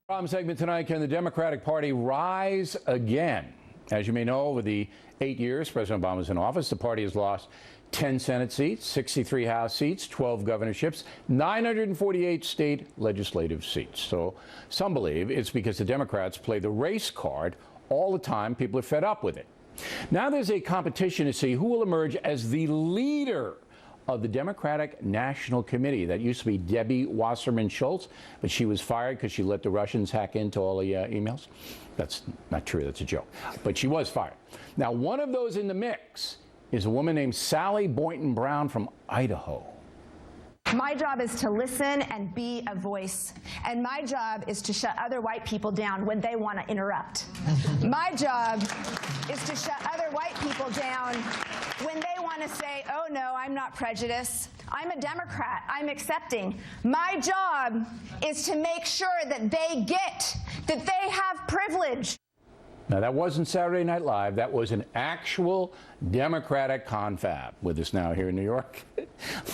Problem segment tonight, can the Democratic Party rise again? As you may know, over the 8 years President Obama was in office, the party has lost 10 Senate seats, 63 House seats, 12 governorships, 948 state legislative seats. So some believe it's because the Democrats play the race card all the time. People are fed up with it. Now there's a competition to see who will emerge as the leader of the Democratic National Committee. That used to be Debbie Wasserman Schultz, but she was fired because she let the Russians hack into all the emails. That's not true, that's a joke. But she was fired. Now, one of those in the mix is a woman named Sally Boynton Brown from Idaho. My job is to listen and be a voice. And my job is to shut other white people down when they want to interrupt. My job is to shut other white people down when they want to say, oh, no, I'm not prejudiced. I'm a Democrat. I'm accepting. My job is to make sure that they get that they have privilege. Now, that wasn't Saturday Night Live. That was an actual Democratic confab. With us now here in New York,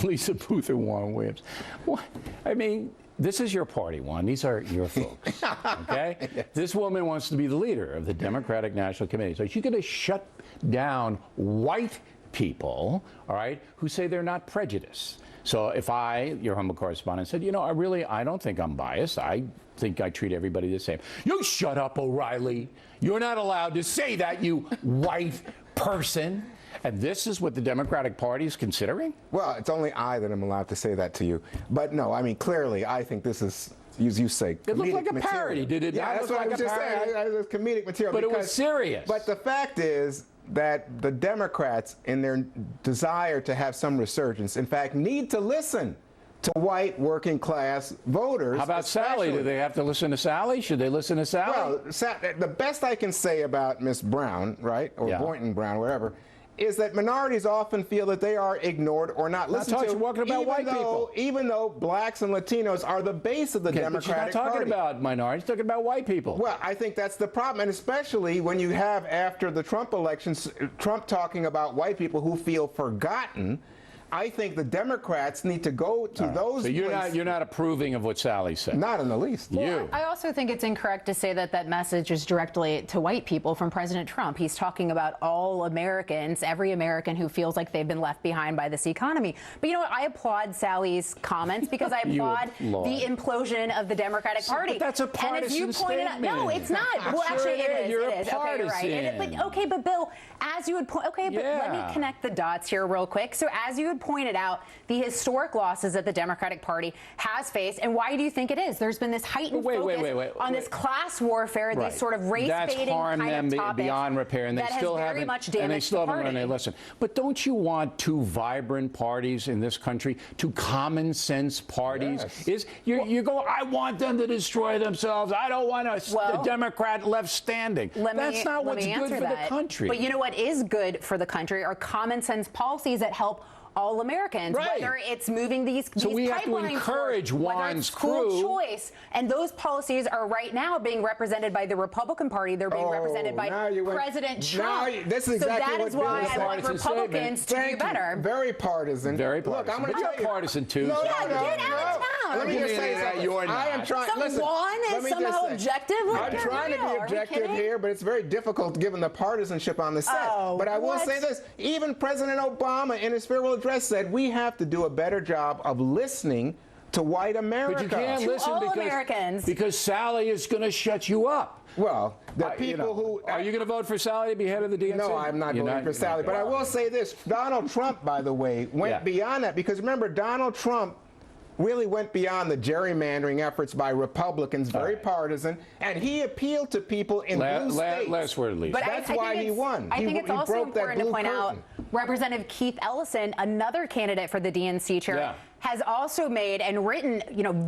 Lisa Booth and Warren Williams. What? I mean, this is your party, Juan. These are your folks, okay? Yes. This woman wants to be the leader of the Democratic National Committee. So she's going to shut down white people, all right, who say they're not prejudiced. So if I, your humble correspondent, said, you know, I don't think I'm biased. I think I treat everybody the same. You shut up, O'Reilly. You're not allowed to say that, you white person. And this is what the Democratic Party is considering? Well, it's only I that am allowed to say that to you. But no, I mean, clearly, I think this is, as you say, it looked like a parody, did it? Yeah, that's what I was just saying. It was comedic material. But it was serious. But the fact is that the Democrats, in their desire to have some resurgence, in fact, need to listen to white working class voters. How about Sally? Do they have to listen to Sally? Should they listen to Sally? Well, the best I can say about Miss Brown, right, or Boynton Brown, whatever, is that minorities often feel that they are ignored or not listened to. You're talking about white people. Even though blacks and Latinos are the base of the Democratic Party. She's not talking about minorities, talking about white people. Well, I think that's the problem, and especially when you have, after the Trump elections, Trump talking about white people who feel forgotten. I think the Democrats need to go to those. So you're not approving of what Sally said? Not in the least. Well, I also think it's incorrect to say that that message is directly to white people from President Trump. He's talking about all Americans, every American who feels like they've been left behind by this economy. But you know what? I applaud Sally's comments because I applaud the implosion of the Democratic Party. But that's a partisan statement. No, it's not. Well, actually, it is. You're it is. partisan. Okay, you're right. But Bill, as you would point, but let me connect the dots here real quick. So as you had pointed out, the historic losses that the Democratic Party has faced, and why do you think it is? There's been this heightened focus on this class warfare, these sort of race-baiting kind of topics beyond repair, and they still haven't learned a lesson. But don't you want two vibrant parties in this country, two common sense parties? Yes. You go, I want them to destroy themselves. I don't want a Democrat left standing. That's not what's good for the country. But you know what is good for the country are common sense policies that help all Americans, whether it's moving these so we have to pipelines encourage Juan's crew. School choice, and those policies are right now being represented by the Republican Party. They're being represented by President Trump. This is exactly so that is why I want Republicans to do better. Very partisan. Very partisan. Look, I'm going to tell you. Partisan too. No, get out of town. Let me just say something. I am trying. Listen, Juan is somehow objective. I'm trying to be objective here, but it's very difficult given the partisanship on the set. But I will say this: even President Obama, in his farewell address, said we have to do a better job of listening to white America. But you can't listen because Sally is going to shut you up. Well, the people who... Are you going to vote for Sally to be head of the DNC? No, I'm not voting for Sally. But I will say this. Donald Trump, by the way, went beyond that. Because remember, Donald Trump really went beyond the gerrymandering efforts by Republicans, very partisan, and he appealed to people in blue states. Last word, Lisa. But that's why he won. I think it's also important to point out Representative Keith Ellison, another candidate for the DNC chair, has also made and written,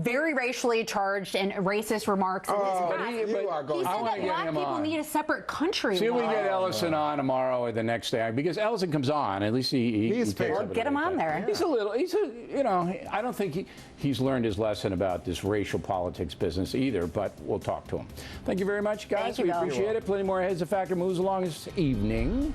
very racially charged and racist remarks in his past. He said that black people need a separate country. See if we can get Ellison on tomorrow or the next day, because Ellison comes on. At least he's get him on there. He's I don't think he's learned his lesson about this racial politics business either, but we'll talk to him. Thank you very much, guys. We appreciate it. Plenty more ahead as the Factor moves along this evening.